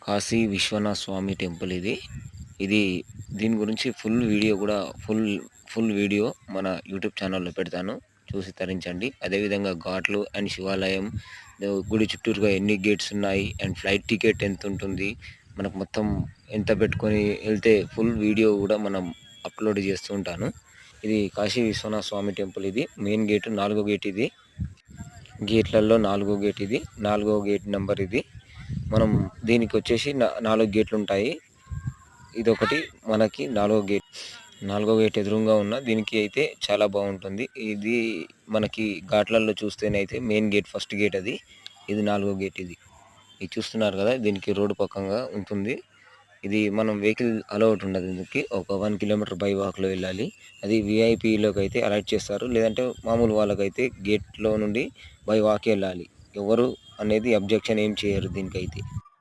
కాశీ విశ్వనాథ స్వామి temple ఇది. ఇది దీని గురించి ఫుల్ వీడియో కూడా ఫుల్ వీడియో మన యూట్యూబ్ ఛానల్‌లో పెడతాను. చూసి తరించండి. అదేవిధంగా ఘాట్లు అండ్ శివాలయం, గుడి చుట్టూరుగా ఎన్ని గేట్స్ ఉన్నాయి అండ్ ఫ్లైట్ టికెట్ ఎంతుంటుంది, మనకు మొత్తం ఎంత పెట్టుకొని వెళ్తే ఫుల్ వీడియో కూడా మనం అప్లోడ్ చేస్తూ ఉంటాను. ఇది కాశీ విశ్వనాథ స్వామి టెంపుల్ ఇది. మెయిన్ గేట్ 4 గేట్ ఇది. గేట్లలో 4 గేట్ ఇది. 4 గేట్ నంబర్ ఇది. మనం దీనికి వచ్చేసి 4 గేట్లు ఉంటాయి. ఇదొకటి మనకి 4 గేట్ ఎదురుగా ఉన్న దీనికి అయితే చాలా బాగుంటుంది. ఇది మనకి ఘాట్లలో చూస్తేనైతే మెయిన్ గేట్ ఫస్ట్ గేట్ అది. ఇది 4 గేట్ ఇది. ఇది చూస్తున్నారు కదా, దీనికి రోడ్డు పక్కంగా ఉంటుంది. ఇది మనం వెహికల్ అలౌట్ ఉండదు. దీనికి ఒక 1 కిలోమీటర్ బై వాక్లో వెళ్ళాలి. అది విఐపీలోకి అయితే అలర్ట్ చేస్తారు. లేదంటే మామూలు వాళ్ళకైతే గేట్లో నుండి బై వాక్ వెళ్ళాలి. ఎవరు అనేది అబ్జెక్షన్ ఏం చేయరు దీనికైతే.